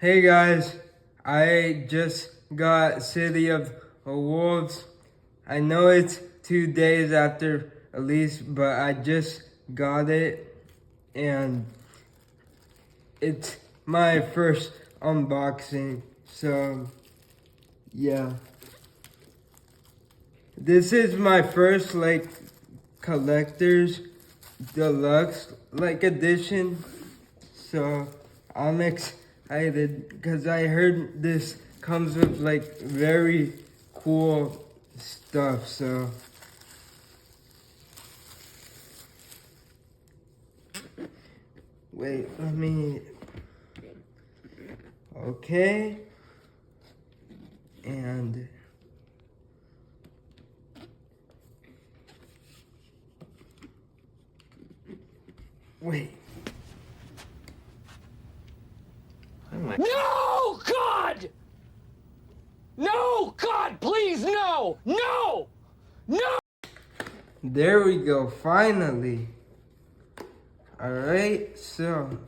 Hey guys, I just got City of Wolves. I know it's 2 days after release, but I just got it and it's my first unboxing. So yeah. This is my first collector's deluxe edition. So I'm excited because I heard this comes with very cool stuff. So wait, okay. And wait. No, God! No, God, please, no! No! No! There we go, finally. Alright, so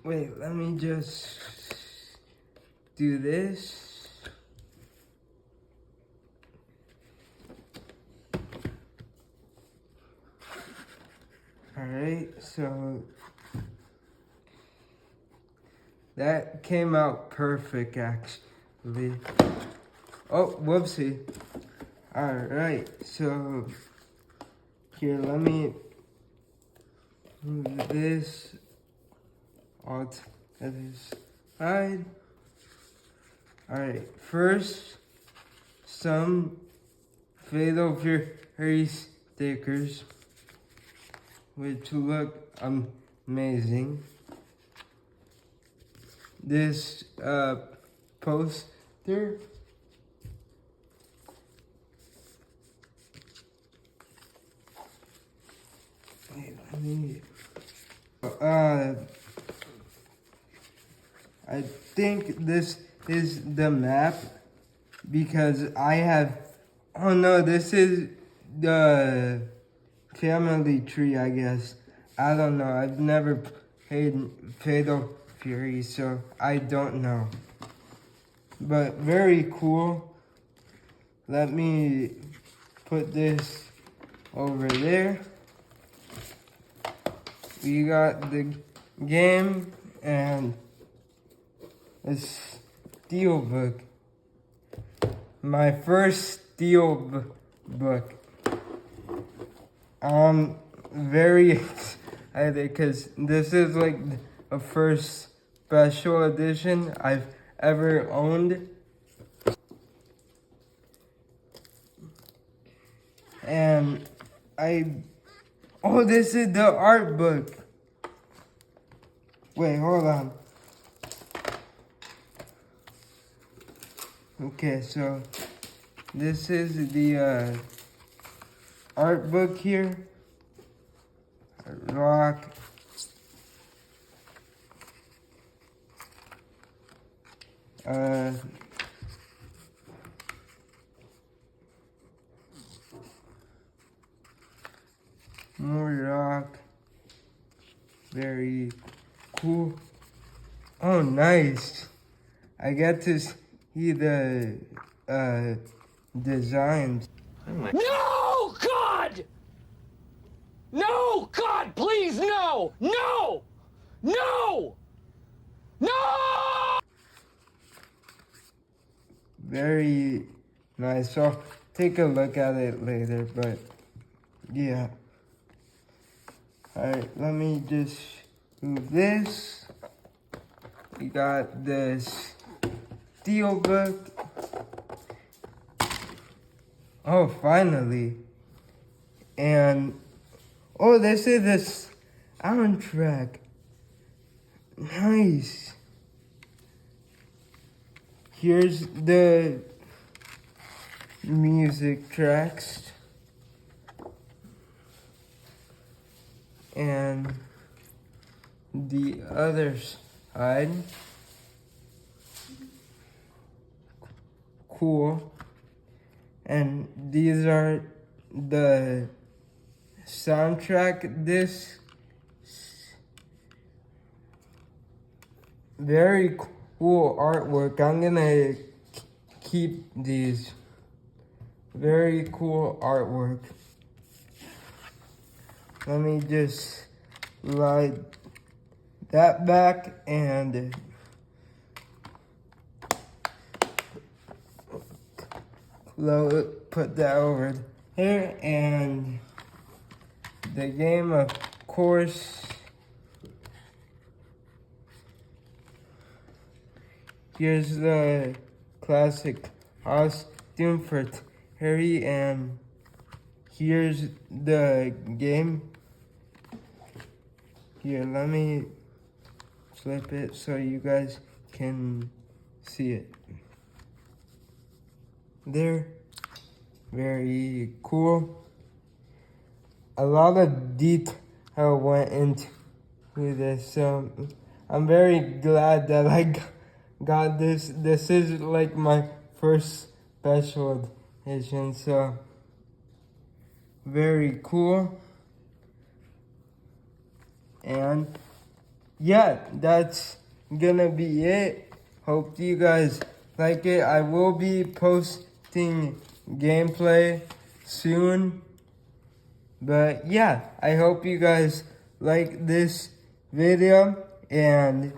wait, let me just do this. Alright, so that came out perfect actually. Oh, whoopsie. Alright, so here, let me move this all to this side. Alright, first, some Fatal Fury stickers, which look amazing. This poster. Wait, let me. I think this is the map because I have. Oh no, this is the family tree, I guess. I don't know. I've never played Fatal Fury, so I don't know. But very cool. Let me put this over there. We got the game and a steel book. My first steel book. I'm very excited because this is a first special edition I've ever owned. And oh, this is the art book. Wait, hold on. Okay, so this is the art book here. Rock. More rock. Very cool. Oh, nice. I get to see the designs. No, God! No, God, please, no! No! No! No! Very nice. So take a look at it later, but yeah. Alright, let me just move this. We got this steel book. Oh, finally. And oh, this is the soundtrack. Nice. Here's the music tracks. And the other side. Cool. And these are the soundtrack discs. Very cool artwork. I'm gonna keep these. Very cool artwork. Let me just slide that back and put that over here, and the game, of course. Here's the classic costume for Harry, and here's the game. Here, let me flip it so you guys can see it. There, very cool. A lot of detail went into this, so I'm very glad that I got this. This is like my first special edition, so very cool. And yeah, that's gonna be it. Hope you guys like it. I will be posting gameplay soon. But yeah, I hope you guys like this video, and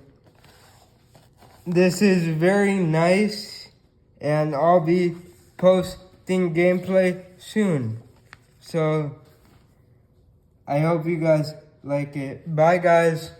this is very nice, and I'll be posting gameplay soon. So I hope you guys like it. Bye guys.